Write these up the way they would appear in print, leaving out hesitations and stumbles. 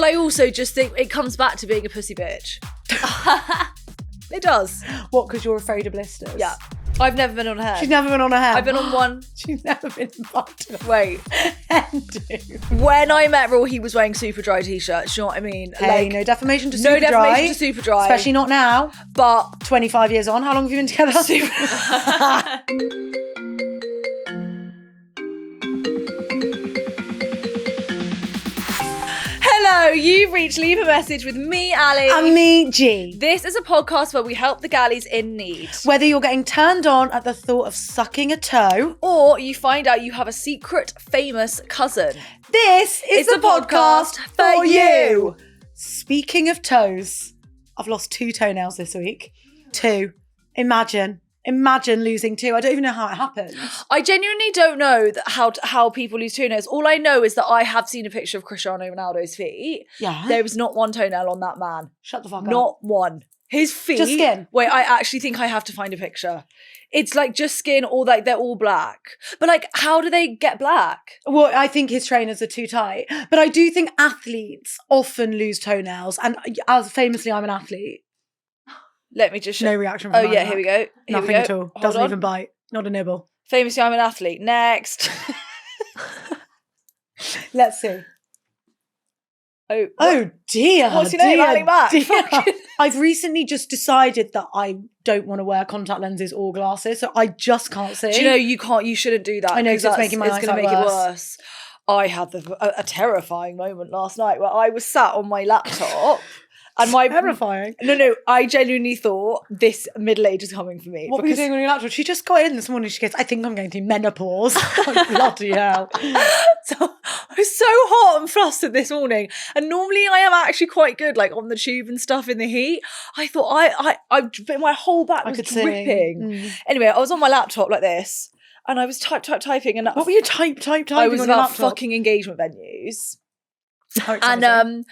I also just think it comes back to being a pussy bitch. It does. What, because you're afraid of blisters? Yeah. I've never been on hair. She's never been on a hair. I've been on one. She's never been invited on Wait. When I met Raw, he was wearing super dry t-shirts. Do you know what I mean? Hey, no defamation to no super dry. No defamation to super dry. Especially not now. But 25 years on. How long have you been together? Hello, you've reached Leave a Message with me, Ali. And me, G. This is a podcast where we help the galleys in need. Whether you're getting turned on at the thought of sucking a toe, or you find out you have a secret famous cousin. This is the podcast for you. Speaking of toes, I've lost 2 toenails this week. 2. Imagine losing 2. I don't even know how it happens. I genuinely don't know how people lose toenails. All I know is that I have seen a picture of Cristiano Ronaldo's feet. Yeah. There was not one toenail on that man. Shut the fuck up. Not one. His feet. Just skin. Wait, I actually think I have to find a picture. It's like just skin, or like they're all black. But like, how do they get black? Well, I think his trainers are too tight. But I do think athletes often lose toenails. And as famously, I'm an athlete. Let me just show. No reaction from yeah, here we go. Nothing at all. Doesn't even bite. Not a nibble. Famously, I'm an athlete. Next. Let's see. Oh dear. What's your name? Ali Mac. I've recently just decided that I don't want to wear contact lenses or glasses, so I just can't see. Do you know you can't? You shouldn't do that. I know, because it's making my eyesight going to make it worse. I had a terrifying moment last night where I was sat on my laptop. And terrifying. No, I genuinely thought this middle age is coming for me. What were you doing on your laptop? She just got in this morning. She goes, I think I'm going through menopause. Like, bloody hell. So I was so hot and flustered this morning. And normally I am actually quite good, like on the tube and stuff in the heat. I thought my whole back was dripping. Anyway, I was on my laptop like this, and I was typing. And what were you typing? I was on your about laptop? fucking engagement venues. And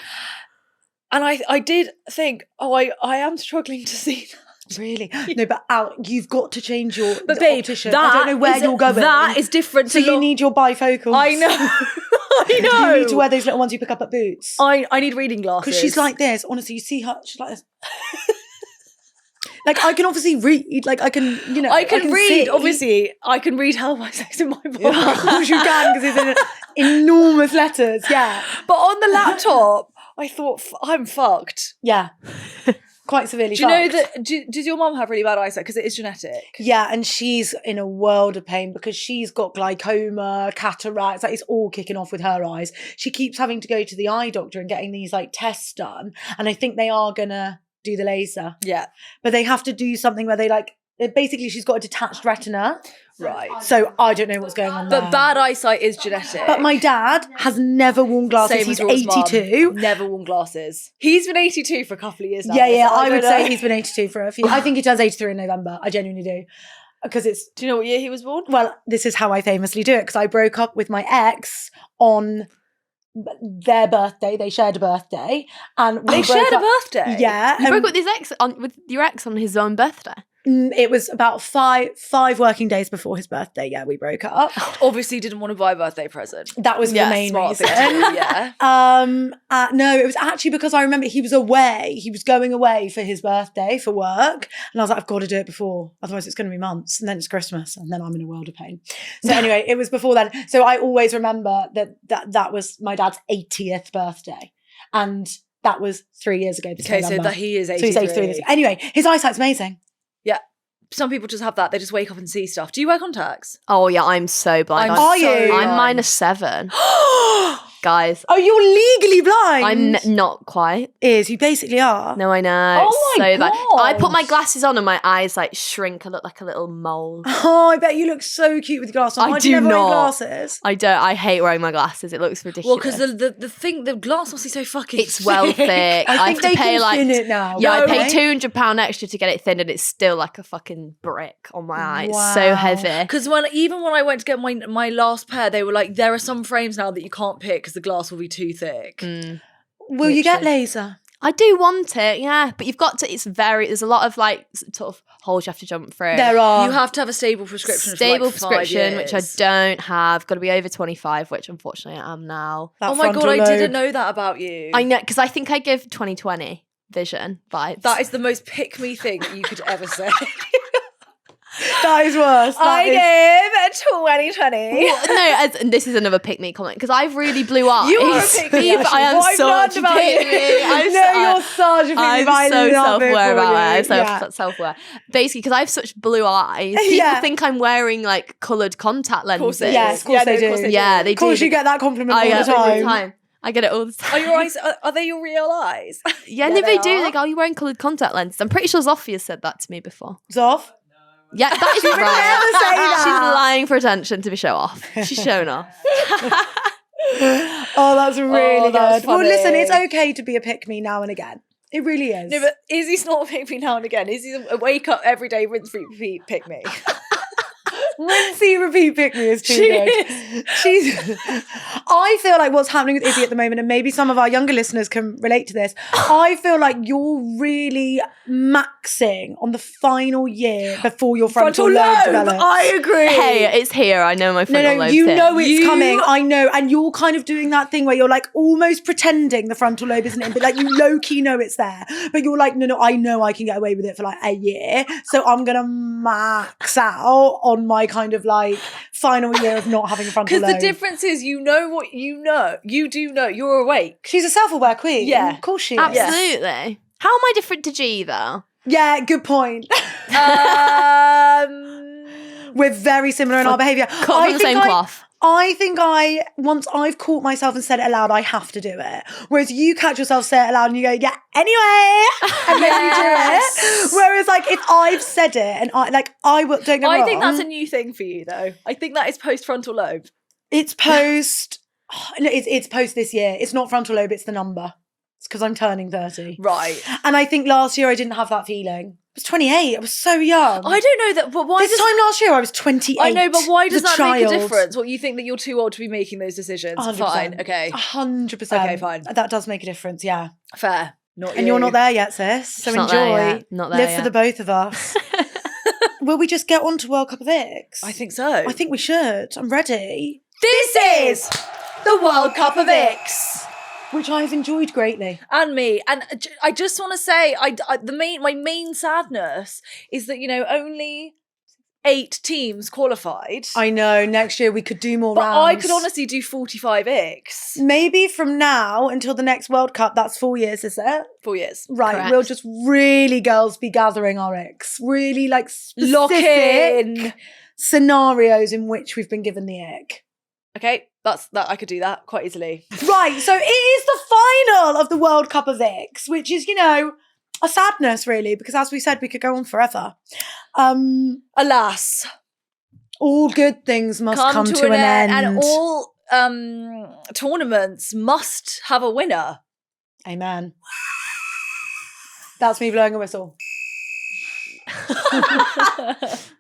And I did think, I am struggling to see that. Really? No, but Al, you've got to change your optician. I don't know where you're going. That is different. So you need your bifocals. I know. I know. You need to wear those little ones you pick up at Boots. I need reading glasses. Because she's like this. Honestly, you see her, she's like this. Like, I can obviously read. Like, I can, I can read. See. Obviously, I can read how my sex in my body. Yeah, of course you can, because it's in enormous letters. Yeah. But on the laptop, I thought, I'm fucked. Yeah. Quite severely Do you know that, does your mum have really bad eyesight? Because it is genetic. Yeah, and she's in a world of pain because she's got glaucoma, cataracts, like it's all kicking off with her eyes. She keeps having to go to the eye doctor and getting these like tests done. And I think they are going to do the laser. Yeah. But they have to do something where they basically she's got a detached retina. Right. So I don't know what's going on there. But bad eyesight is genetic. But my dad has never worn glasses. Same He's as Raw's 82. Mum. Never worn glasses. He's been 82 for a couple of years now. Yeah, so I would say he's been 82 for a few. I think he turns 83 in November. I genuinely do. Because it's... Do you know what year he was born? Well, this is how I famously do it, because I broke up with my ex on their birthday. They shared a birthday. And they shared a birthday? Yeah. You broke up with your ex on his own birthday? It was about five working days before his birthday. Yeah, we broke up. Obviously didn't want to buy a birthday present. That was the main reason. Yeah. No, it was actually because I remember he was away. He was going away for his birthday for work. And I was like, I've got to do it before. Otherwise it's going to be months. And then it's Christmas. And then I'm in a world of pain. So anyway, it was before then. So I always remember that was my dad's 80th birthday. And that was 3 years ago. Okay, so that he is 83. So he's 83 this year. Anyway, his eyesight's amazing. Yeah. Some people just have that. They just wake up and see stuff. Do you wear contacts? Oh, yeah, I'm so blind. Are you? I'm -7. Guys. Oh, you're legally blind? I'm not quite. You basically are. No, I know. Oh my God. I put my glasses on and my eyes like shrink. I look like a little mole. Oh, I bet you look so cute with your glasses on. Why do you never wear glasses? I don't. I hate wearing my glasses. It looks ridiculous. Well, because the glass must be so fucking it's well thick. I think they can thin it now. Yeah, No, I pay right? £200 extra to get it thinned, and it's still like a fucking brick on my eye. It's so heavy. Because even when I went to get my last pair, they were like, there are some frames now that you can't pick because the glass will be too thick. Will you get laser? I do want it, yeah, but you've got to. There's a lot of like sort of holes you have to jump through. There are. You have to have a stable prescription. Stable for like 5 prescription, which I years. don't have. Got to be over 25, which unfortunately I am now. That Oh my God, I frontal didn't lobe. know that about you. I know, because I think I give 20/20 vision vibes. That is the most pick-me thing that you could ever say. That is worse. I give 20/20. And this is another pick me comment because I've really blue eyes. You are a pick-me, Eve, I am actually. What I've such a learned about pick you. me. You're such a pick me. I'm so self-aware about it. Yeah. Self-aware. Basically, because I have such blue eyes, people think I'm wearing like coloured contact lenses. course they do. Yes, of course they do. Yeah, they Of course do. you get that compliment I all get the it all the time. time. I get it all the Are time. your eyes? Are they your real eyes? Yeah, Yeah, no, they they do. are. They go, "Are you wearing coloured contact lenses?" I'm pretty sure Zophia has said that to me before. Zoff? Yeah, that is never say right. that. She's lying for attention to be show off. She's shown off. Oh, that's really that's good. Well, funny. listen, it's okay to be a pick-me now and again. It really is. No, but Izzy's not a pick-me now and again. Izzy's a wake up every day, rinse, repeat, pick-me. Rinsey repeat pick-me is too She good. She's. I feel like what's happening with Izzy at the moment, and maybe some of our younger listeners can relate to this. I feel like you're really maxing on the final year before your frontal lobe develops. I agree. Hey, it's here. I know my frontal No, lobe's you here. know it's You- coming. I know. And you're kind of doing that thing where you're like almost pretending the frontal lobe isn't in, but like you low-key know it's there. But you're like, no, I know I can get away with it for like a year. So I'm going to max out on my kind of like final year of not having a frontal Because lobe. the difference is, you know what you know. You do know. You're awake. She's a self-aware queen. Yeah. Of course she is. Absolutely. How am I different to G though? Yeah, good point. We're very similar in our behaviour. Cut from the same cloth. I think once I've caught myself and said it aloud, I have to do it. Whereas you catch yourself, say it aloud, and you go, yeah, anyway, and then you do it. Whereas like if I've said it and I will, don't get me wrong. I think that's a new thing for you, though. I think that is post-frontal lobe. It's post. No, it's post this year. It's not frontal lobe. It's the number. It's because I'm turning 30. Right. And I think last year I didn't have that feeling. I was 28. I was so young. I don't know that, but why This time last year I was 28. I know, but why does as that make a child. difference? What, you think that you're too old to be making those decisions? 100%. Fine, okay. 100%. Okay, fine. That does make a difference, yeah. Fair. Not And you're not there yet, sis. So She's not enjoy. there yet. Not there Live yet. for the both of us. Will we just get on to World Cup of Icks? I think so. I think we should. I'm ready. this is the World Cup of Icks. Which I have enjoyed greatly. And me. And I just want to say, my main sadness is that, only 8 teams qualified. I know, next year we could do more but rounds. I could honestly do 45 Icks. Maybe from now until the next World Cup, that's 4 years, is it? 4 years. Right, Correct. we'll just really, girls, be gathering our Icks. Really, like, specific Lock in. scenarios in which we've been given the ick. Okay, that I could do that quite easily. Right, so it is the final of the World Cup of Icks, which is, a sadness, really, because as we said, we could go on forever. Alas, All good things must come to an end. and all tournaments must have a winner. Amen. That's me blowing a whistle.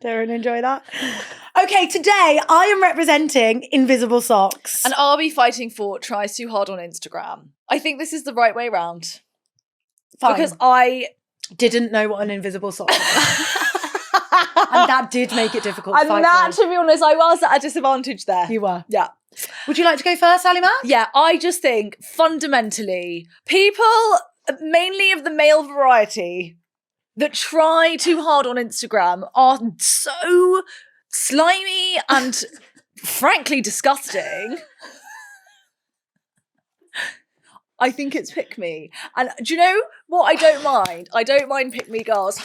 Don't enjoy that. Okay, today I am representing Invisible Socks. And I'll be fighting for tries too hard on Instagram. I think this is the right way round. Fine. Because I didn't know what an invisible sock was. And that did make it difficult to and fight that, for. to be honest, I was at a disadvantage there. You were. Yeah. Would you like to go first, Ali Mac? Yeah, I just think fundamentally, people, mainly of the male variety, that try too hard on Instagram are so slimy and frankly disgusting. I think it's pick me. And do you know what I don't mind? I don't mind pick me girls.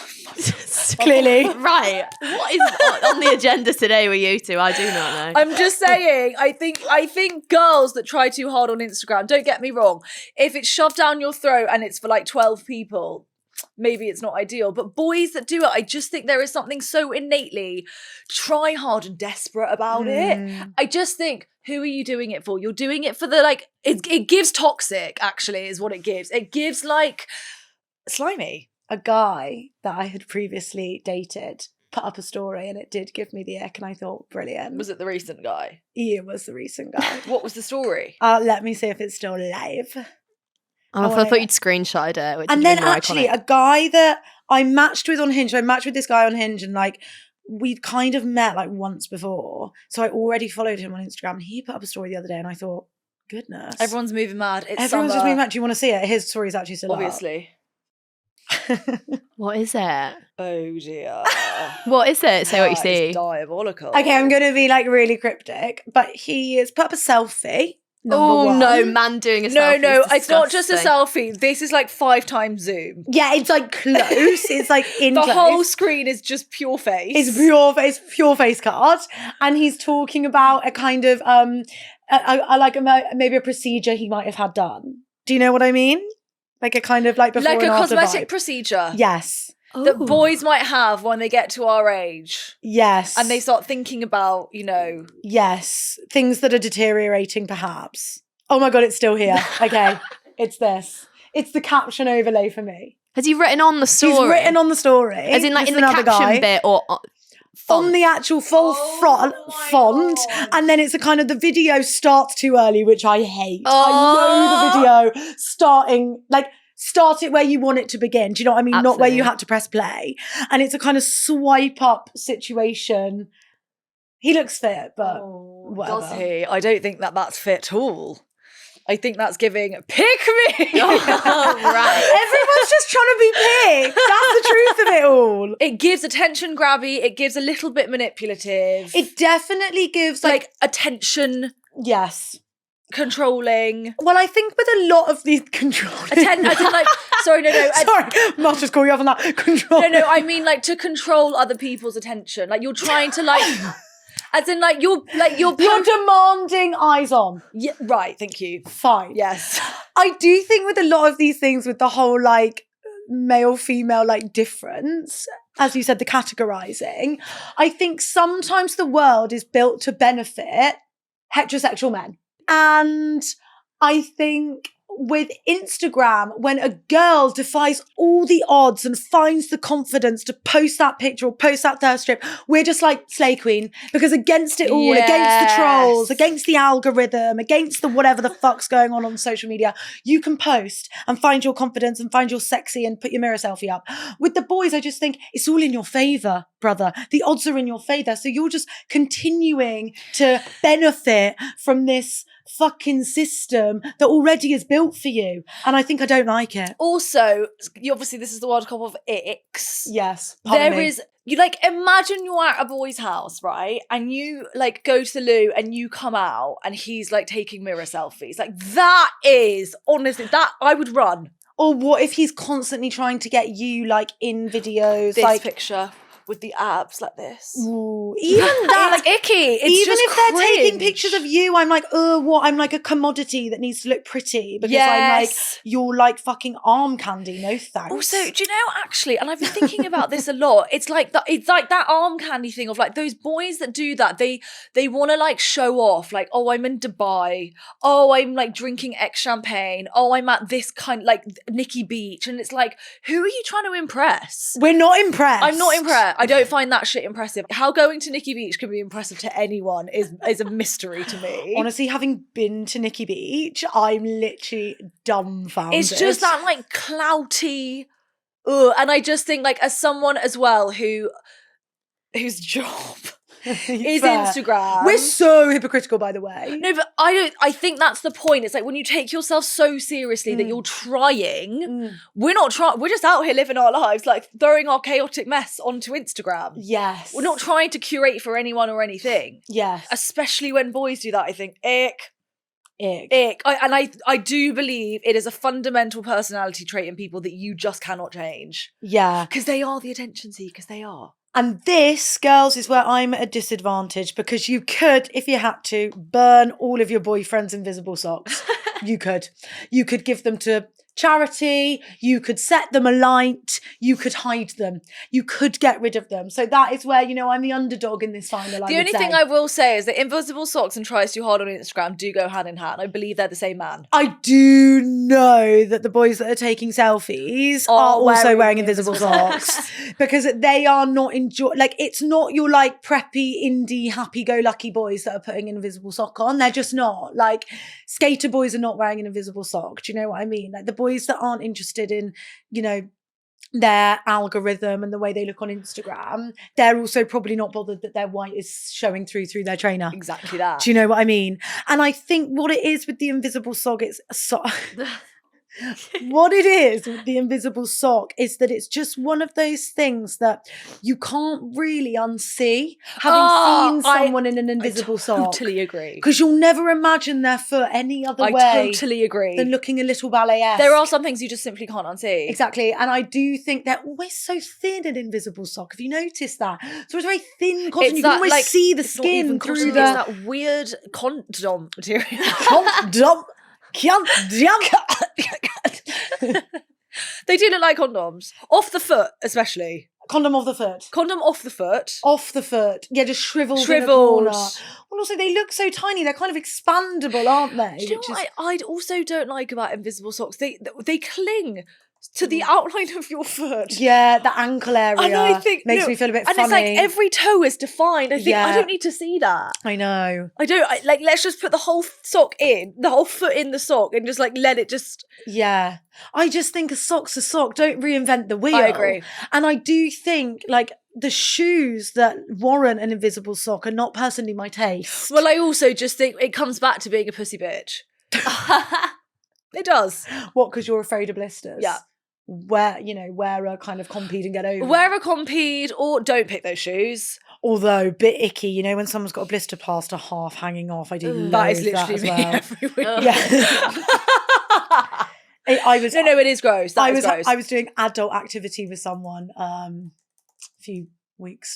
Clearly. Right. What is on the agenda today with you two? I do not know. I'm just saying, I think girls that try too hard on Instagram, don't get me wrong, if it's shoved down your throat and it's for like 12 people, maybe it's not ideal. But boys that do it, I just think there is something so innately try hard and desperate about it. I just think, who are you doing it for? You're doing it for the it gives toxic, actually, is what it gives. It gives like slimy. A guy that I had previously dated put up a story and it did give me the ick and I thought, brilliant. Was it the recent guy? Ian was the recent guy. What was the story? Let me see if it's still live. I thought you'd screenshotted it. Which And would then be more actually iconic. a guy that I matched with on Hinge. I matched with this guy on Hinge and like we'd kind of met like once before. So I already followed him on Instagram and he put up a story the other day and I thought, goodness. Everyone's moving mad. Everyone's just moving mad. Do you want to see it? His story is actually still obviously. What is it? Oh dear. What is it? Say what you see. It's diabolical. Okay, I'm going to be like really cryptic, but he has put up a selfie. Oh no, man doing a selfie. No, it's not just a selfie. This is like 5 times zoom. Yeah, it's like close. It's like in the close. whole screen is just pure face. It's pure face card, and he's talking about a kind of maybe a procedure he might have had done. Do you know what I mean? Like a kind of like before like and a after cosmetic vibe. procedure. Yes. That boys might have when they get to our age. Yes. And they start thinking about, you know. Yes. Things that are deteriorating, perhaps. Oh my God, it's still here. Okay. It's this. It's the caption overlay for me. Has he written on the story? He's written on the story. As in like This in the another caption guy. bit or on the actual full font, and then it's a kind of the video starts too early, which I hate. I know the video start it where you want it to begin. Do you know what I mean? Absolutely. Not where you had to press play. And it's a kind of swipe up situation. He looks fit, but whatever. Does he? I don't think that's fit at all. I think that's giving pick me. Right. Everyone's just trying to be picked. That's the truth of it all. It gives attention grabby. It gives a little bit manipulative. It definitely gives like attention. Yes. Controlling. Well, I think with a lot of these controlling. Sorry, no. Sorry, must just call you off on that. Control. No, I mean like to control other people's attention. Like you're trying to like. As in, you're demanding eyes on. Yeah, right. Thank you. Fine. Yes. I do think with a lot of these things, with the whole like male female like difference, as you said, the categorizing. I think sometimes the world is built to benefit heterosexual men, and I think with Instagram, when a girl defies all the odds and finds the confidence to post that picture or post that thirst strip, we're just like slay queen, because against it all, against the trolls, against the algorithm, against the whatever the fuck's going on social media, you can post and find your confidence and find your sexy and put your mirror selfie up. With the boys, I just think it's all in your favor, brother. The odds are in your favor. So you're just continuing to benefit from this fucking system that already is built for you, and I think I don't like it. Also, obviously this is the World Cup of ICKY. Yes, you like imagine you're at a boy's house, right, and you like go to the loo and you come out and he's like taking mirror selfies. Like that is honestly that I would run. Or what if he's constantly trying to get you like in videos, this like picture with the abs like this. Ooh, even that, like icky. It's even just if they're cringe. taking pictures of you, I'm like, what? I'm like a commodity that needs to look pretty because I'm like, you're like fucking arm candy. No thanks. Also, do you know actually? And I've been thinking about this a lot. It's like that arm candy thing of like those boys that do that. They want to like show off, like, oh, I'm in Dubai. Oh, I'm like drinking X champagne. Oh, I'm at this kind like Nikki Beach, and it's like, who are you trying to impress? We're not impressed. I'm not impressed. I don't find that shit impressive. How going to Nikki Beach can be impressive to anyone is a mystery to me. Honestly, having been to Nikki Beach, I'm literally dumbfounded. It's just that like clouty, and I just think like as someone as well whose job is Instagram. We're so hypocritical, by the way. No, but I think that's the point. It's like when you take yourself so seriously that you're trying, we're not trying, we're just out here living our lives, like throwing our chaotic mess onto Instagram. Yes. We're not trying to curate for anyone or anything. Yes. Especially when boys do that, I think, ick. I do believe it is a fundamental personality trait in people that you just cannot change. Yeah. Because they are the attention seekers, they are. And this, girls, is where I'm at a disadvantage, because you could, if you had to, burn all of your boyfriend's invisible socks. You could give them to charity, you could set them alight, you could hide them, you could get rid of them. So that is where, I'm the underdog in this final. The only thing I will say is that invisible socks and tries too hard on Instagram do go hand in hand. I believe they're the same man. I do know that the boys that are taking selfies are also wearing invisible socks because they are not it's not your like preppy, indie, happy-go-lucky boys that are putting an invisible sock on. They're just not. Like skater boys are not wearing an invisible sock. Do you know what I mean? Like the boys that aren't interested in, their algorithm and the way they look on Instagram, they're also probably not bothered that their white is showing through their trainer. Exactly that. Do you know what I mean? And I think what it is with the invisible sock, what it is with the invisible sock is that it's just one of those things that you can't really unsee, having seen someone in an invisible sock. I totally agree. Because you'll never imagine their foot any other way. I totally agree. Than looking a little ballet-esque. There are some things you just simply can't unsee. Exactly. And I do think they're always so thin, an invisible sock. Have you noticed that? So it's very thin cotton. You can always see the skin through It's that weird condom material. Condom. They do look like condoms. Off the foot, especially. Condom of the foot. Condom off the foot. Off the foot. Yeah, just shriveled in a corner. Well, also, they look so tiny. They're kind of expandable, aren't they? Do you know what I also don't like about invisible socks? They cling to the outline of your foot. Yeah, the ankle area. And I think makes me feel a bit funny. And it's like every toe is defined. I think I don't need to see that. I know. Let's just put the whole sock in, the whole foot in the sock, and just like let it just. Yeah, I just think a sock's a sock. Don't reinvent the wheel. I agree. And I do think like the shoes that warrant an invisible sock are not personally my taste. Well, I also just think it comes back to being a pussy bitch. It does. What? Because you're afraid of blisters? Yeah. Wear a kind of compede and get over. Wear a compede or don't pick those shoes. Although, bit icky, when someone's got a blister plaster half hanging off, I do loathe that is literally that as me well. every week. Yeah. It is gross. That is gross. I was doing adult activity with someone a few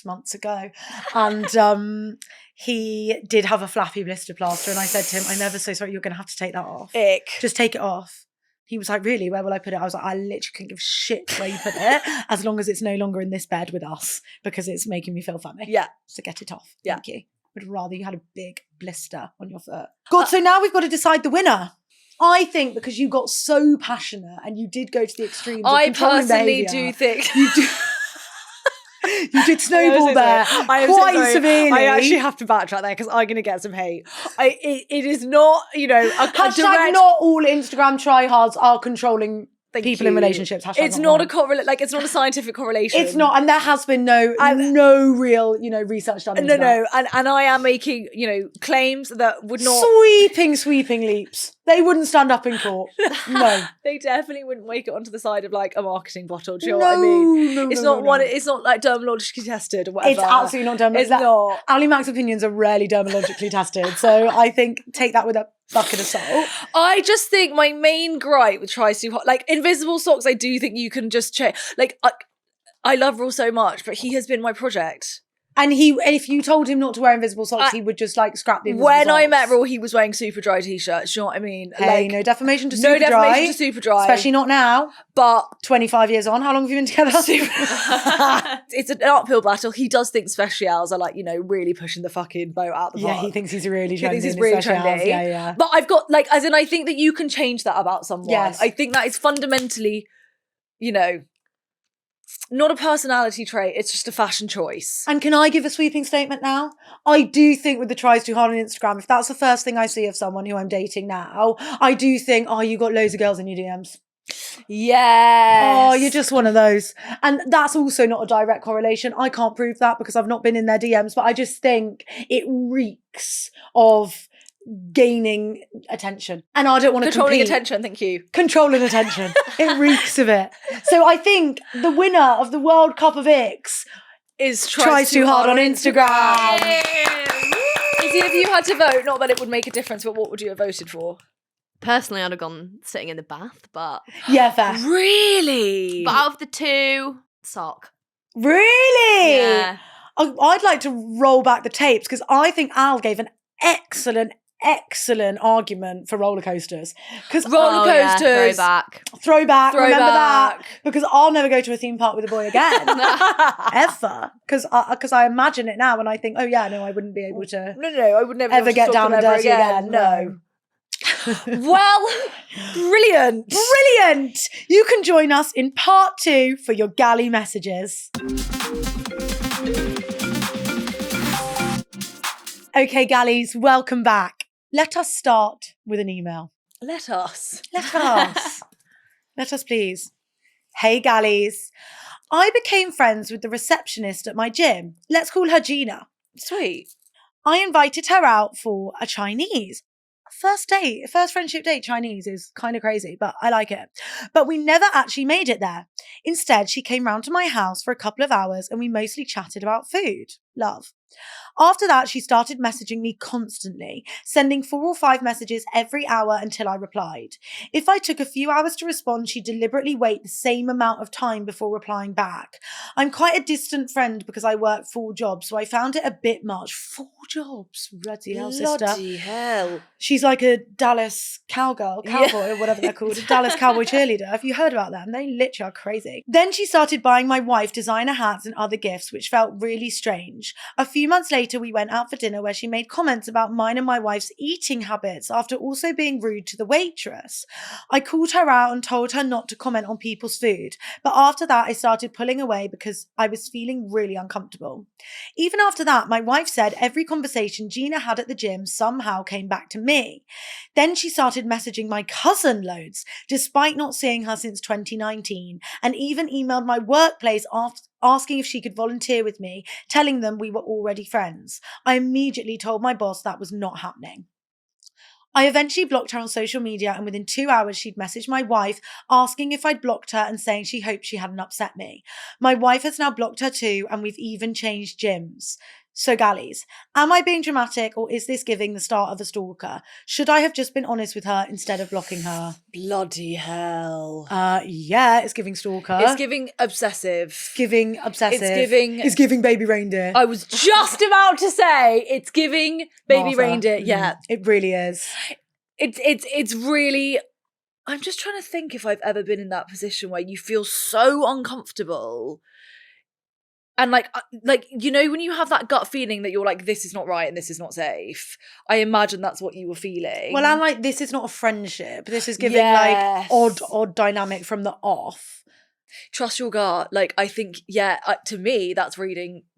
months ago, and he did have a flappy blister plaster, and I said to him, "I'm ever so sorry, you're going to have to take that off. Ick. Just take it off." He was like, "Really? Where will I put it?" I was like, "I literally couldn't give a shit where you put it, as long as it's no longer in this bed with us, because it's making me feel funny." Yeah. So get it off. Yeah. Thank you. Would rather you had a big blister on your foot. God, so now we've got to decide the winner. I think because you got so passionate and you did go to the extremes of controlling personally behaviour, do think you did snowball there quite severely. I actually have to backtrack there because I'm going to get some hate. It is not, a Hashtag direct... not all Instagram tryhards are controlling people in relationships. Hashtag it's not a it's not a scientific correlation. It's not, and there has been no real, research done into that. And I am making, claims that would not... Sweeping leaps. They wouldn't stand up in court. No. They definitely wouldn't make it onto the side of like a marketing bottle. Do you know what I mean? No, it's not like dermatologically tested or whatever. It's absolutely not dermatologically tested. It's not. Ali Mac's opinions are rarely dermatologically tested. So I think take that with a bucket of salt. I just think my main gripe with Tries Too Hard, like invisible socks, I do think you can just check. Like I love Raw so much, but he has been my project. And if you told him not to wear invisible socks, he would just like scrap the invisible socks. When I met Raw, he was wearing super dry t-shirts. Do you know what I mean? Hey, no defamation to super dry. No defamation to super dry. Especially not now. But 25 years on, how long have you been together? It's an uphill battle. He does think specials are like, really pushing the fucking boat out the park. Yeah, he thinks he's really trendy. He thinks he's really trendy. Yeah. But I've got I think that you can change that about someone. Yes. I think that is fundamentally, not a personality trait, it's just a fashion choice. And can I give a sweeping statement now? I do think with the Tries Too Hard on Instagram, if that's the first thing I see of someone who I'm dating now, I do think, you got loads of girls in your DMs. Yes. Oh, you're just one of those. And that's also not a direct correlation. I can't prove that because I've not been in their DMs, but I just think it reeks of gaining attention, and I don't want to controlling attention. Thank you. Controlling attention. It reeks of it. So I think the winner of the World Cup of Icks is Tries Too Hard on Instagram. Izzy, if you had to vote, not that it would make a difference, but what would you have voted for? Personally, I'd have gone sitting in the bath, but yeah, fair. Really? But out of the two, sock. Really? Yeah. I'd like to roll back the tapes because I think Al gave an excellent argument for roller coasters. Because roller coasters, throwback, remember that? Because I'll never go to a theme park with a boy again, ever. Because I imagine it now and I think, I wouldn't be able to. No, I would never ever get down and dirty again. No. Well, brilliant. You can join us in part 2 for your galley messages. Okay, galleys, welcome back. Let us start with an email. Let us. Let us, please. Hey, galleys. I became friends with the receptionist at my gym. Let's call her Gina. Sweet. I invited her out for a Chinese. First friendship date Chinese is kind of crazy, but I like it. But we never actually made it there. Instead, she came round to my house for a couple of hours and we mostly chatted about food. Love. After that, she started messaging me constantly, sending 4 or 5 messages every hour until I replied. If I took a few hours to respond, she'd deliberately wait the same amount of time before replying back. I'm quite a distant friend because I work 4 jobs, so I found it a bit much. 4 jobs? Bloody hell, sister. Bloody hell. She's like a Dallas cowboy, or whatever they're called, a Dallas cowboy cheerleader. Have you heard about them? They literally are crazy. Then she started buying my wife designer hats and other gifts, which felt really strange. A few months later, we went out for dinner where she made comments about mine and my wife's eating habits after also being rude to the waitress. I called her out and told her not to comment on people's food, but after that, I started pulling away because I was feeling really uncomfortable. Even after that, my wife said every conversation Gina had at the gym somehow came back to me. Then she started messaging my cousin loads, despite not seeing her since 2019, and even emailed my workplace asking if she could volunteer with me, telling them we were already friends. I immediately told my boss that was not happening. I eventually blocked her on social media, and within 2 hours she'd messaged my wife asking if I'd blocked her and saying she hoped she hadn't upset me. My wife has now blocked her too, and we've even changed gyms. So galleys, am I being dramatic or is this giving the start of a stalker? Should I have just been honest with her instead of blocking her? Bloody hell. Yeah, it's giving stalker. It's giving obsessive. It's giving obsessive. It's giving baby reindeer. I was just about to say it's giving baby Martha. reindeer. Yeah. It really is. It's really, I'm just trying to think if I've ever been in that position where you feel so uncomfortable. And like, you know, when you have that gut feeling that you're like, this is not right and this is not safe, I imagine that's what you were feeling. Well, I'm like, this is not a friendship. This is giving Yes. like odd dynamic from the off. Trust your gut. Like, I think, to me, that's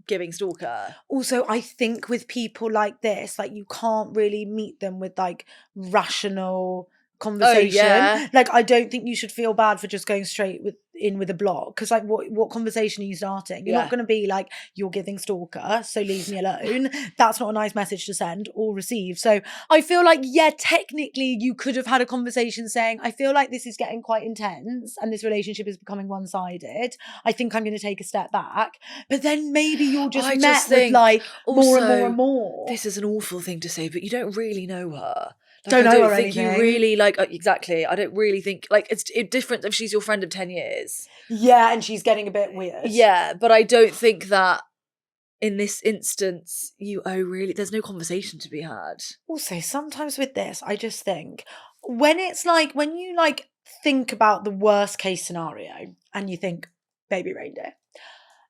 giving stalker. Also, I think with people like this, like you can't really meet them with like rational conversation. Oh, yeah. Like, I don't think you should feel bad for just going straight in with a block, because like what conversation are you starting? You're not going to be like, you're giving stalker, so leave me alone. That's not a nice message to send or receive. So I feel like, yeah, technically you could have had a conversation saying, I feel like this is getting quite intense and this relationship is becoming one-sided. I think I'm going to take a step back. But then maybe you're just with like more and more and more. This is an awful thing to say, but you don't really know her. Like, don't know her think anything. You really like exactly. I don't really think like it's different if she's your friend of 10 years. Yeah, and she's getting a bit weird. Yeah, but I don't think that in this instance there's no conversation to be had. Also, sometimes with this, I just think when it's like when you like think about the worst case scenario and you think baby reindeer,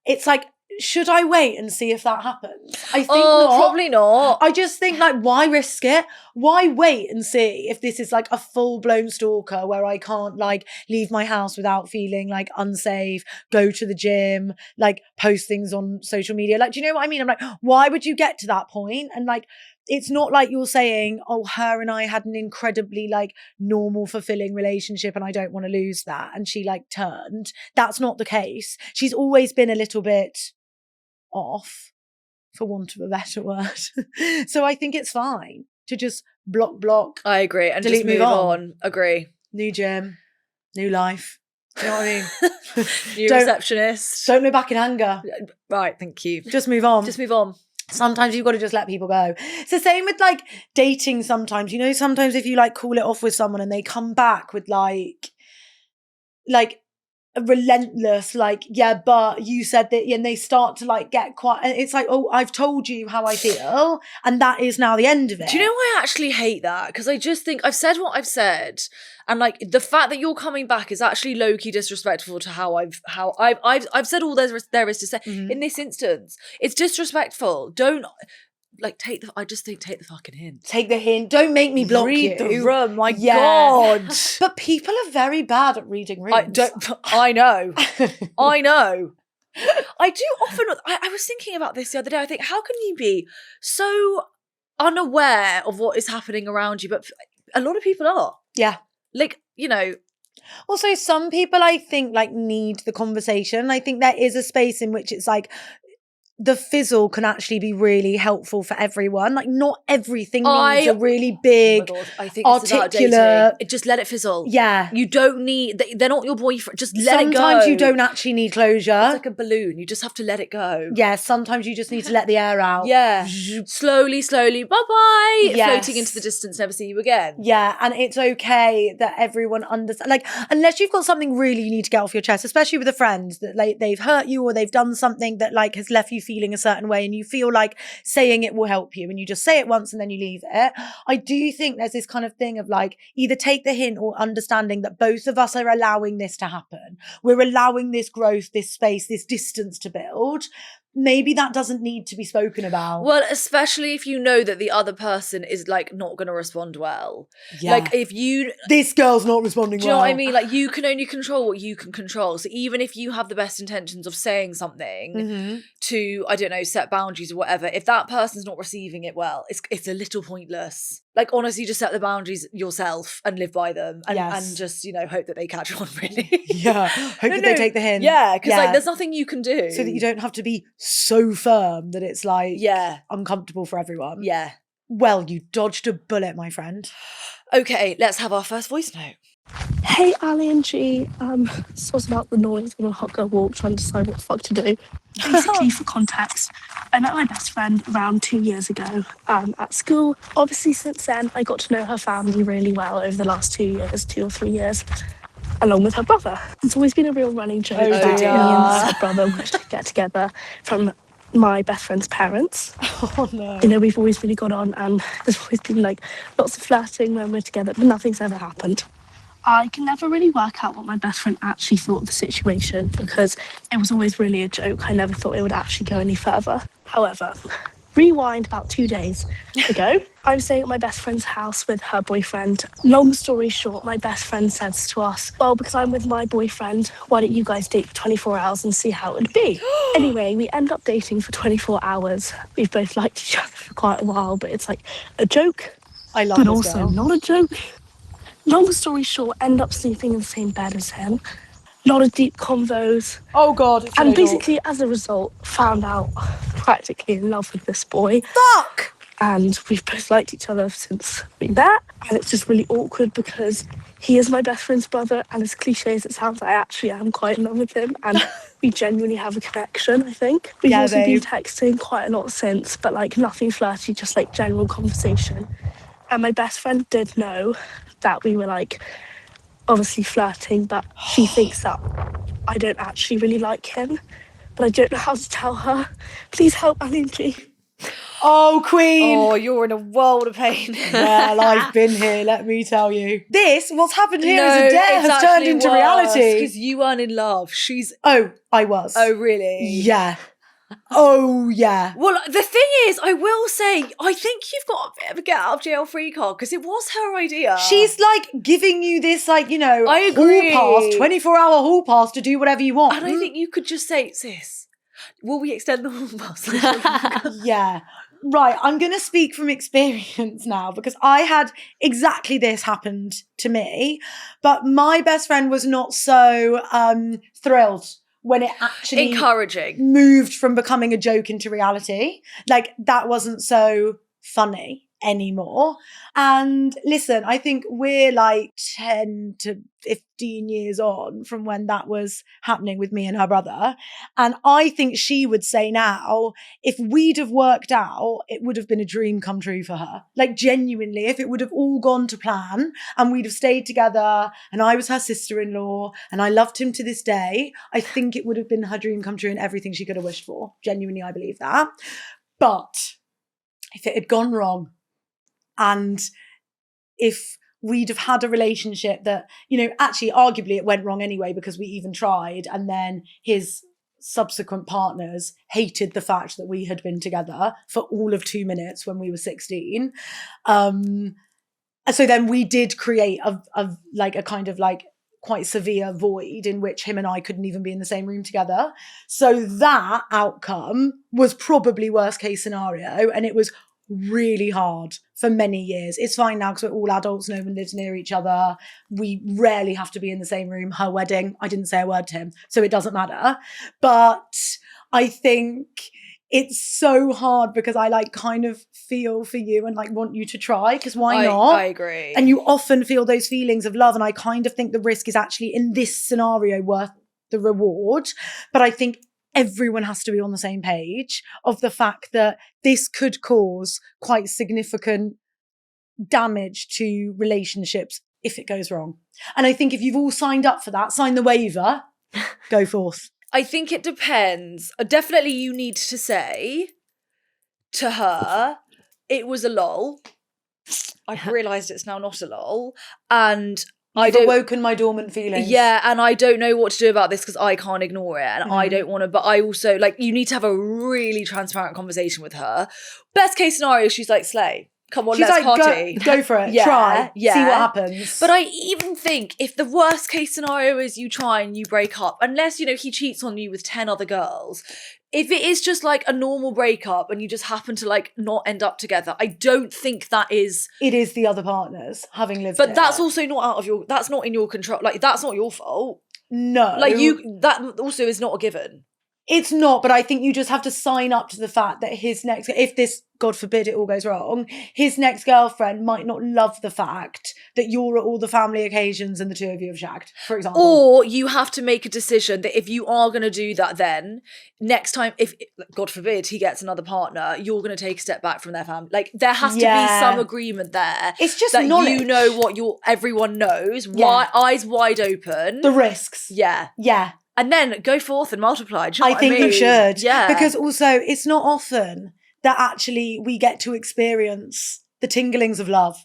it's like, should I wait and see if that happens? I think not. Probably not. I just think like, why risk it? Why wait and see if this is like a full-blown stalker where I can't like leave my house without feeling like unsafe, go to the gym, like post things on social media. Like, do you know what I mean? I'm like, why would you get to that point? And like, it's not like you're saying, oh, her and I had an incredibly like normal, fulfilling relationship and I don't want to lose that. And she like turned. That's not the case. She's always been a little bit off, for want of a better word. So I think it's fine to just block. I agree. And delete, just move on. Agree. New gym, new life. Do you know what I mean? New receptionist. Don't look back in anger. Right, thank you. Just move on. Just move on. Sometimes you've got to just let people go. It's the same with like dating sometimes. You know, sometimes if you like call it off with someone and they come back with like a relentless, like, yeah, but you said that, and they start to like get quite, and it's like, oh, I've told you how I feel, and that is now the end of it. Do you know why I actually hate that? Because I just think I've said what I've said, and like the fact that you're coming back is actually low-key disrespectful to how I've said all there is to say. Mm-hmm. In this instance, it's disrespectful. Don't like I just think take the fucking hint. Take the hint. Don't make me block you. Read the room. My God. But people are very bad at reading rooms. I know. I know. I do often. I was thinking about this the other day. I think, how can you be so unaware of what is happening around you? But a lot of people are. Yeah. Like, you know. Also, some people I think like need the conversation. I think there is a space in which it's like the fizzle can actually be really helpful for everyone. Like not everything needs a really big, I think articulate. Just let it fizzle. Yeah. You don't need, they're not your boyfriend. Just let it go. Sometimes you don't actually need closure. It's like a balloon. You just have to let it go. Yeah, sometimes you just need to let the air out. Yeah. Slowly, bye-bye. Yes. Floating into the distance, never see you again. Yeah, and it's okay that everyone understands. Like, unless you've got something really you need to get off your chest, especially with a friend that like they've hurt you or they've done something that like has left you feeling a certain way and you feel like saying it will help you and you just say it once and then you leave it. I do think there's this kind of thing of like either take the hint or understanding that both of us are allowing this to happen. We're allowing this growth, this space, this distance to build. Maybe that doesn't need to be spoken about. Well, especially if you know that the other person is like not going to respond well. Yeah. Like if you... This girl's not responding well. Do you know what I mean? Like you can only control what you can control. So even if you have the best intentions of saying something to, I don't know, set boundaries or whatever, if that person's not receiving it well, it's a little pointless. Like honestly, just set the boundaries yourself and live by them and just, you know, hope that they catch on really. Yeah. Hope that they take the hint. Yeah. Because like there's nothing you can do. So that you don't have to be so firm that it's like uncomfortable for everyone. Yeah. Well, you dodged a bullet, my friend. Okay, let's have our first voice note. Hey, Ali and G. Sorry about the noise on a hot girl walk trying to decide what the fuck to do. Basically, for context, I met my best friend around 2 years ago at school. Obviously, since then, I got to know her family really well over the last 2 years, 2 or 3 years, along with her brother. It's always been a real running joke that me and her brother wished to get together from my best friend's parents. Oh no. You know, we've always really got on and there's always been like lots of flirting when we're together, but nothing's ever happened. I can never really work out what my best friend actually thought of the situation because it was always really a joke. I never thought it would actually go any further. However, rewind about 2 days ago, I was staying at my best friend's house with her boyfriend. Long story short, my best friend says to us, well, because I'm with my boyfriend, why don't you guys date for 24 hours and see how it would be? Anyway, we end up dating for 24 hours. We've both liked each other for quite a while, but it's like a joke. I love but this also girl. not a joke. Long story short, end up sleeping in the same bed as him. Lot of deep convos. Oh God. And basically, as a result, found out practically in love with this boy. Fuck! And we've both liked each other since we met. And it's just really awkward because he is my best friend's brother. And as cliche as it sounds, I actually am quite in love with him. And we genuinely have a connection, I think. We've also been texting quite a lot since, but like nothing flirty, just like general conversation. And my best friend did know that we were like obviously flirting, but she thinks that I don't actually really like him, but I don't know how to tell her. Please help, Angie. Oh, queen. Oh, you're in a world of pain. Well, I've been here, let me tell you. What's happened here is a dare has turned into reality. Because you weren't in love. Oh, I was. Oh, really? Yeah. Oh, yeah. Well, the thing is, I will say, I think you've got a bit of a get out of jail free card because it was her idea. She's like giving you this, like, you know, I agree. hall pass, 24-hour hall pass to do whatever you want. And I think you could just say, sis, will we extend the hall pass? Yeah. Right, I'm going to speak from experience now because I had exactly this happened to me, but my best friend was not so thrilled when it actually encouraging moved from becoming a joke into reality. Like that wasn't so funny anymore. And listen, I think we're like 10 to 15 years on from when that was happening with me and her brother. And I think she would say now, if we'd have worked out, it would have been a dream come true for her. Like genuinely, if it would have all gone to plan and we'd have stayed together and I was her sister-in-law and I loved him to this day, I think it would have been her dream come true and everything she could have wished for. Genuinely, I believe that. But if it had gone wrong, and if we'd have had a relationship that, you know, actually arguably it went wrong anyway because we even tried, and then his subsequent partners hated the fact that we had been together for all of 2 minutes when we were 16. So then we did create a kind of like quite severe void in which him and I couldn't even be in the same room together. So that outcome was probably worst case scenario, and it was really hard for many years. It's fine now because we're all adults, no one lives near each other. We rarely have to be in the same room. Her wedding, I didn't say a word to him, so it doesn't matter. But I think it's so hard because I like kind of feel for you and like want you to try, because why not? I agree. And you often feel those feelings of love, and I kind of think the risk is actually in this scenario worth the reward. But I think everyone has to be on the same page of the fact that this could cause quite significant damage to relationships if it goes wrong. And I think if you've all signed up for that, sign the waiver, go forth. I think it depends. Definitely you need to say to her, it was a lol. I've realised it's now not a lol. And I've awoken my dormant feelings. Yeah, and I don't know what to do about this because I can't ignore it. And I don't want to, but I also, like, you need to have a really transparent conversation with her. Best case scenario, she's like, slay. Come on, she's let's like, party. Go for it. Try. See what happens. But I even think if the worst case scenario is you try and you break up, unless, you know, he cheats on you with 10 other girls, if it is just like a normal breakup and you just happen to like not end up together, I don't think that is... It is the other partners having lived But it. that's also not out of your... That's not in your control. Like, that's not your fault. No. Like, that also is not a given. It's not, but I think you just have to sign up to the fact that his next, if this, God forbid, it all goes wrong, his next girlfriend might not love the fact that you're at all the family occasions and the two of you have shagged, for example. Or you have to make a decision that if you are going to do that, then next time, if, God forbid, he gets another partner, you're going to take a step back from their family. Like, there has to be some agreement there. It's just that knowledge. You know what everyone knows. Eyes wide open. The risks. Yeah. Yeah. And then go forth and multiply. Do you know what I think mean? you should. Yeah. Because also, it's not often that actually we get to experience the tinglings of love.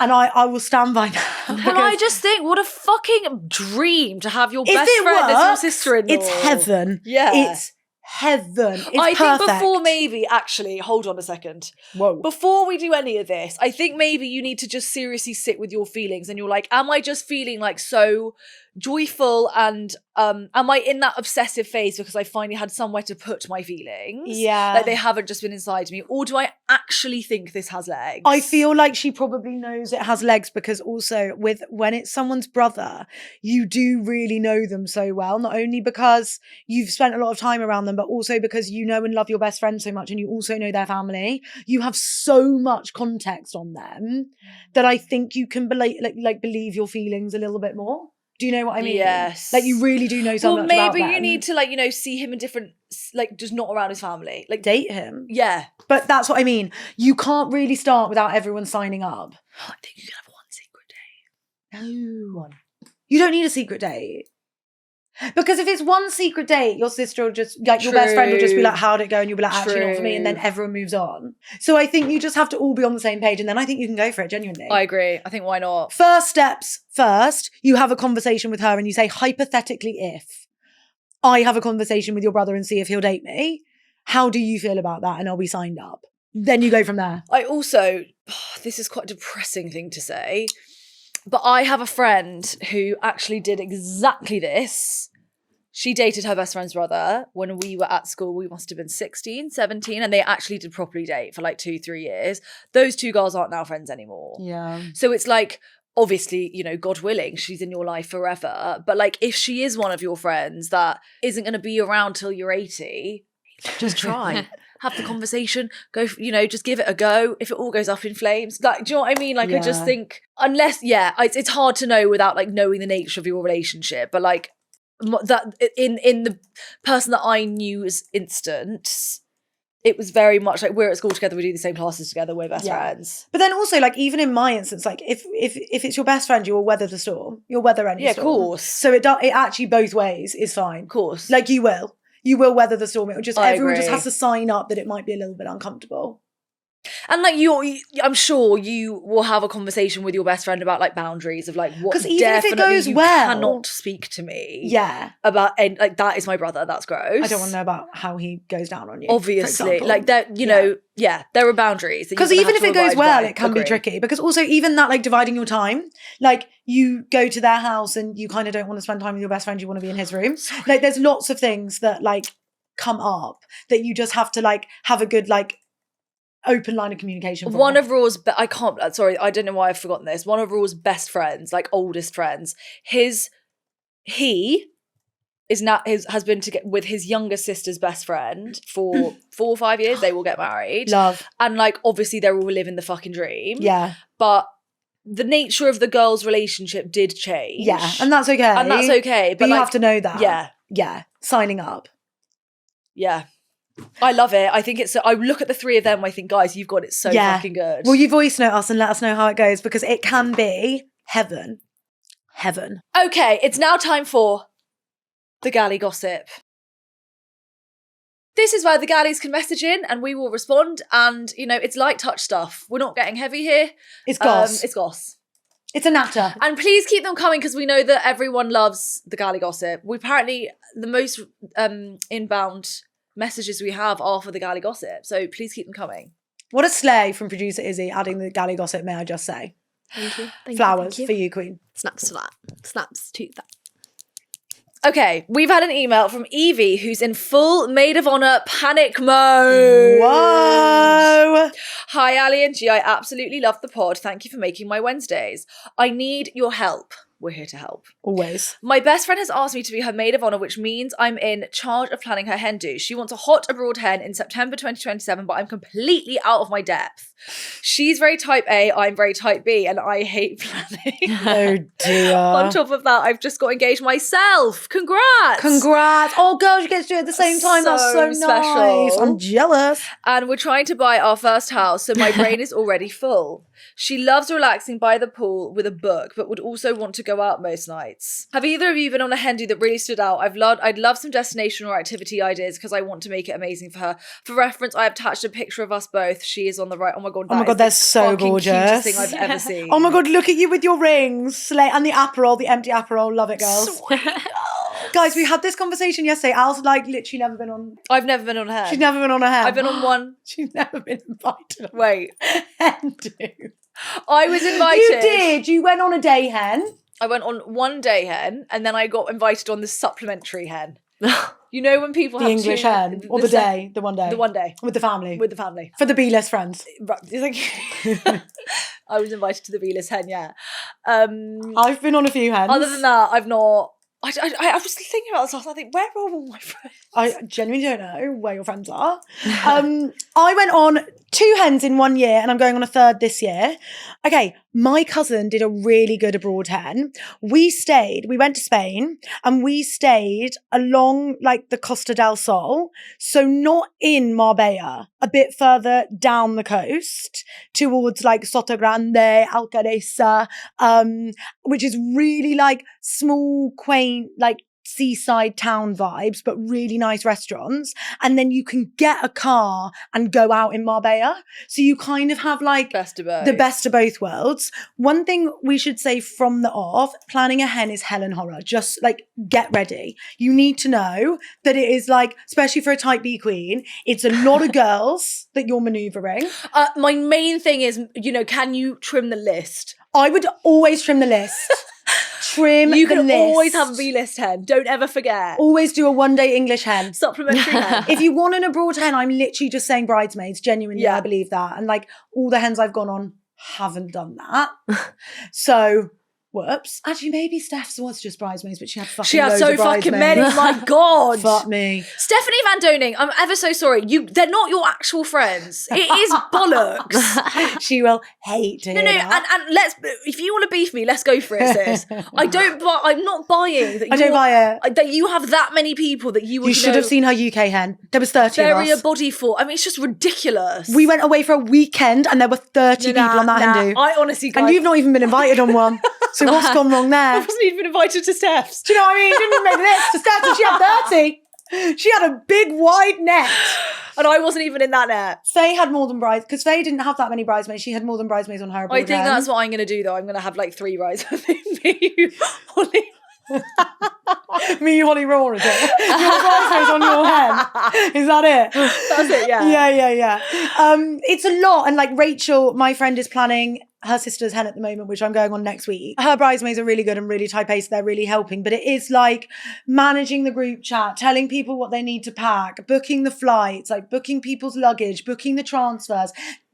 And I will stand by that. And I just think, what a fucking dream to have your best friend as your sister-in-law. It's heaven. Yeah. It's heaven. It's I perfect. think before maybe, actually, hold on a second. Whoa. Before we do any of this, I think maybe you need to just seriously sit with your feelings and you're like, am I just feeling like so joyful and am I in that obsessive phase because I finally had somewhere to put my feelings? Yeah. Like they haven't just been inside me. Or do I actually think this has legs? I feel like she probably knows it has legs because also when it's someone's brother, you do really know them so well, not only because you've spent a lot of time around them, but also because you know and love your best friend so much and you also know their family. You have so much context on them that I think you can believe your feelings a little bit more. Do you know what I mean? Yes. Like you really do know so much about them. Well, maybe you need to see him in different, just not around his family. Like date him. Yeah. But that's what I mean. You can't really start without everyone signing up. I think you can have one secret date. No. You don't need a secret date. Because if it's one secret date, your sister will just, like, your best friend will just be like, how'd it go? And you'll be like, actually not for me. And then everyone moves on. So I think you just have to all be on the same page. And then I think you can go for it, genuinely. I agree. I think why not? First steps first, you have a conversation with her and you say, hypothetically, if I have a conversation with your brother and see if he'll date me, how do you feel about that? And are we signed up? Then you go from there. I also, this is quite a depressing thing to say, but I have a friend who actually did exactly this. She dated her best friend's brother when we were at school. We must have been 16, 17, and they actually did properly date for like 2-3 years. Those two girls aren't now friends anymore. Yeah. So it's like, obviously, God willing, she's in your life forever. But like, if she is one of your friends that isn't going to be around till you're 80, just try. Have the conversation, go, just give it a go. If it all goes up in flames, like, do you know what I mean? Like, I just think, unless, it's hard to know without like knowing the nature of your relationship. But like, that in the person that I knew's instance, it was very much like we're at school together, we do the same classes together, we're best friends. But then also, like, even in my instance, like if it's your best friend, you will weather the storm. You'll weather any storm. Yeah, of course. So it actually both ways is fine. Of course. Like you will weather the storm. Everyone agree. just has to sign up that it might be a little bit uncomfortable. And like I'm sure you will have a conversation with your best friend about like boundaries of like what, because even if it goes you well, cannot speak to me. Yeah. About, and like, that is my brother. That's gross. I don't want to know about how he goes down on you. Obviously, like that. There are boundaries. Because even if it goes well, it can be tricky. Because also even that, like, dividing your time, like you go to their house and you kind of don't want to spend time with your best friend. You want to be in his room. Sorry. Like there's lots of things that like come up that you just have to like have a good like open line of communication for one her. of Raw's, I don't know why I've forgotten this. One of Raw's best friends, like oldest friends, he has been with his younger sister's best friend for 4 or 5 years. They will get married. Love. And like, obviously they're all living the fucking dream. Yeah. But the nature of the girls' relationship did change. Yeah, and that's okay. But you like, have to know that. Yeah. Yeah. Signing up. Yeah. I love it. I think I look at the three of them, I think, guys, you've got it so fucking good. Will you voice note us and let us know how it goes? Because it can be heaven. Heaven. Okay, it's now time for the galley gossip. This is where the galleys can message in and we will respond. And, it's light touch stuff. We're not getting heavy here. It's goss. It's goss. It's a natter. And please keep them coming because we know that everyone loves the galley gossip. We apparently, the most inbound messages we have are for the galley gossip. So please keep them coming. What a slay from producer Izzy adding the galley gossip, may I just say. Thank you. Flowers for you, Queen. Snaps to that. Snaps to that. Okay, we've had an email from Evie who's in full maid of honor panic mode. Whoa! Hi, Ali and G. I absolutely love the pod. Thank you for making my Wednesdays. I need your help. We're here to help. Always. My best friend has asked me to be her maid of honor, which means I'm in charge of planning her hen do. She wants a hot abroad hen in September 2027, but I'm completely out of my depth. She's very type A, I'm very type B, and I hate planning. Oh dear. On top of that, I've just got engaged myself. Congrats! Oh, girls, you get to do it at the same time. That's so special. Nice. I'm jealous. And we're trying to buy our first house, so my brain is already full. She loves relaxing by the pool with a book, but would also want to go out most nights. Have either of you been on a hen do that really stood out? I'd love some destination or activity ideas because I want to make it amazing for her. For reference, I have attached a picture of us both. She is on the right. Oh my god, they're so gorgeous. Cutest thing I've ever seen. Oh my god, look at you with your rings. Slay. And the Aperol, the empty Aperol. Love it, girls. Sweet. Guys, we had this conversation yesterday. Al's literally never been on. I've never been on a hen. She's never been on a hen. I've been on one. She's never been invited. Wait. Hen do. I was invited. You did. You went on a day hen. I went on one day hen and then I got invited on the supplementary hen. You know when people the have English hen or the one day with the family for the B-list friends. I was invited to the B-list hen. Yeah, I've been on a few hens. Other than that, I've not. I was thinking about this last night. I think, where are all my friends? I genuinely don't know where your friends are. I went on 2 hens in 1 year and I'm going on a 3rd this year. Okay, my cousin did a really good abroad hen. We went to Spain and we stayed along the Costa del Sol. So not in Marbella, a bit further down the coast towards Sotogrande, Alcareza, which is really small, quaint, seaside town vibes, but really nice restaurants. And then you can get a car and go out in Marbella. So you kind of have the best of both worlds. One thing we should say from the off, planning a hen is hell and horror. Just get ready. You need to know that it is especially for a type B queen, it's a lot of girls that you're maneuvering. My main thing is, can you trim the list? I would always trim the list. You can always have a B-list hen. Don't ever forget. Always do a 1-day English hen. Supplementary hen. If you want an abroad hen, I'm literally just saying bridesmaids. Genuinely, I believe that. And all the hens I've gone on haven't done that. So, whoops. Actually, maybe Steph's was just bridesmaids, but she had so fucking many. My God. Fuck me. Stephanie Van Doning, I'm ever so sorry. They're not your actual friends. It is bollocks. She will hate it. No, and if you want to beef me, let's go for it, sis. I'm not buying that. I don't buy it. That you have that many people that you would. You should have seen her UK hen. There was 30 of us. Bury a body for. I mean, it's just ridiculous. We went away for a weekend and there were 30 people on that hen do. I honestly, guys, and you've not even been invited on one. So what's gone wrong there? I wasn't even invited to Steph's. Do you know what I mean? She didn't make the list to Steph's and she had 30. She had a big wide net. And I wasn't even in that net. Faye had more than bridesmaids, because Faye didn't have that many bridesmaids. She had more than bridesmaids on her abroad I think that's what I'm going to do though. I'm going to have 3 bridesmaids. Me, Holly Raw, is it? Your bridesmaids on your hen. Is that it? That's it, yeah. Yeah. It's a lot. And like Rachel, my friend, is planning her sister's hen at the moment, which I'm going on next week. Her bridesmaids are really good and really type A, so they're really helping. But it is like managing the group chat, telling people what they need to pack, booking the flights, like booking people's luggage, booking the transfers,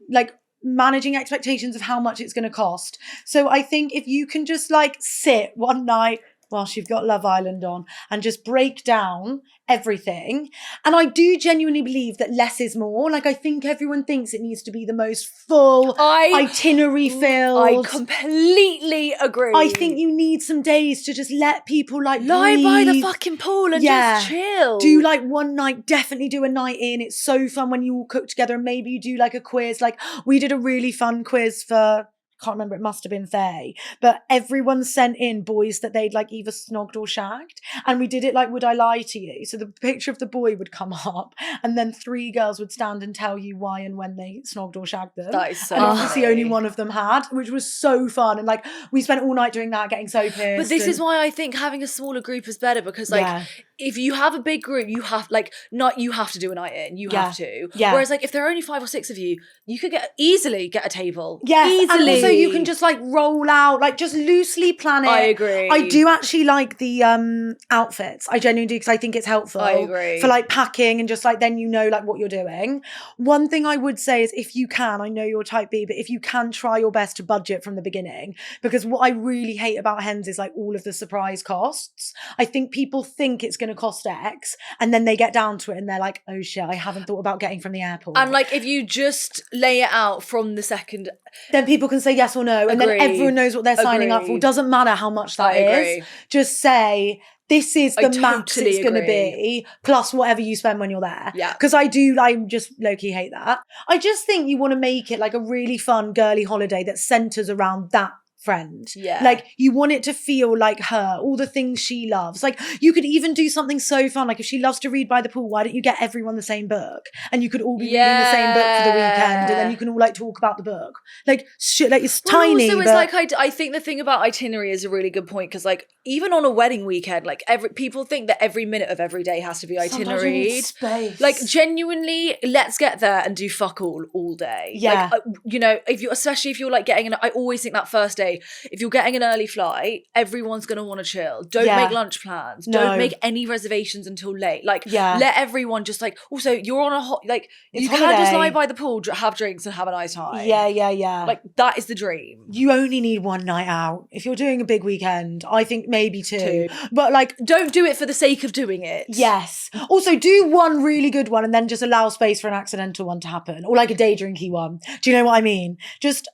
like managing expectations of how much it's going to cost. So I think if you can just like sit one night whilst you've got Love Island on and just break down everything. And I do genuinely believe that less is more. Like I think everyone thinks it needs to be the most full itinerary filled. I completely agree. I think you need some days to just let people like lie breathe. by the fucking pool and just chill. Do like one night, definitely do a night in. It's so fun when you all cook together, and maybe you do like a quiz. Like we did a really fun quiz for, can't remember, it must have been Faye, but everyone sent in boys that they'd like either snogged or shagged, and we did it like Would I Lie to You? So the picture of the boy would come up and then 3 girls would stand and tell you why and when they snogged or shagged them. That is so and obviously only one of them had, which was so fun. And like we spent all night doing that, getting so pissed. But this is why I think having a smaller group is better, because like if you have a big group, you have to do a night in. You have to. Yeah. Whereas like if there are only 5 or 6 of you, you could easily get a table. Yes, easily. and also you can just like roll out, like just loosely plan it. I agree. I do actually like the outfits. I genuinely do, because I think it's helpful. I agree. For like packing and just like then you know like what you're doing. One thing I would say is if you can, I know you're type B, but if you can, try your best to budget from the beginning, because what I really hate about hens is like all of the surprise costs. I think people think it's going to cost X and then they get down to it and they're like, oh shit, I haven't thought about getting from the airport. And like if you just lay it out from the second, then people can say yes or no, and then everyone knows what they're signing up for. Doesn't matter how much that is. Just say, this is the max it's going to be, plus whatever you spend when you're there. Yeah. Because I just low-key hate that. I just think you want to make it like a really fun girly holiday that centers around that friend. Yeah. Like you want it to feel like her, all the things she loves. Like you could even do something so fun. Like if she loves to read by the pool, why don't you get everyone the same book? And you could all be reading the same book for the weekend, and then you can all like talk about the book. Like shit, like it's tiny. Also, it's like I think the thing about itinerary is a really good point, because like even on a wedding weekend, like people think that every minute of every day has to be itineraried. Space. Like genuinely, let's get there and do fuck all day. Yeah. Like, you know, especially if you're like getting I always think that first day, if you're getting an early flight, everyone's going to want to chill. Don't make lunch plans. No. Don't make any reservations until late. Like, let everyone just like, also, you're on a hot, like, it's you holiday. can just lie by the pool, have drinks and have a nice time. Yeah. Like, that is the dream. You only need one night out. If you're doing a big weekend, I think maybe two. But like, don't do it for the sake of doing it. Yes. Also, do one really good one and then just allow space for an accidental one to happen, or like a day drinky one. Do you know what I mean? Just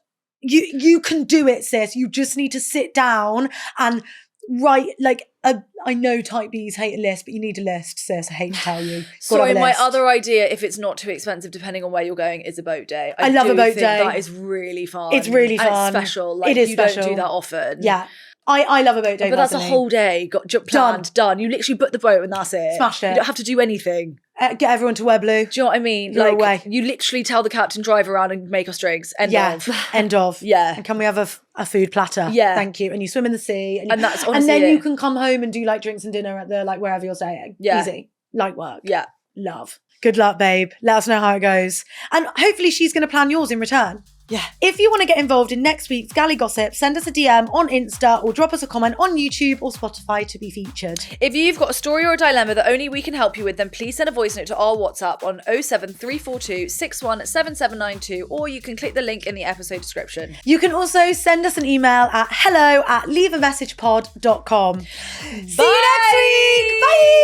you can do it, sis. You just need to sit down and write like I know type B's hate a list, but you need a list, sis. I hate to tell you. Sorry, my other idea, if it's not too expensive, depending on where you're going, is a boat day. I love a boat day. That is really fun. It's really fun. And it's special. Like, it is you special. don't do that often. Yeah. I love a boat day. But that's a whole day planned, done. You literally book the boat and that's it. Smash it. You don't have to do anything. Get everyone to wear blue. Do you know what I mean? You're like away. You literally tell the captain, drive around and make us drinks. End of. End of. Yeah. And can we have a food platter? Yeah. Thank you. And you swim in the sea. And that's honestly and then it. you can come home and do like drinks and dinner at the like wherever you're staying. Yeah. Easy. Light work. Yeah. Love. Good luck, babe. Let us know how it goes. And hopefully she's going to plan yours in return. Yeah. If you want to get involved in next week's Galley Gossip, send us a DM on Insta or drop us a comment on YouTube or Spotify to be featured. If you've got a story or a dilemma that only we can help you with, then please send a voice note to our WhatsApp on 07342 617792, or you can click the link in the episode description. You can also send us an email at hello@leaveamessagepod.com. See you next week. Bye.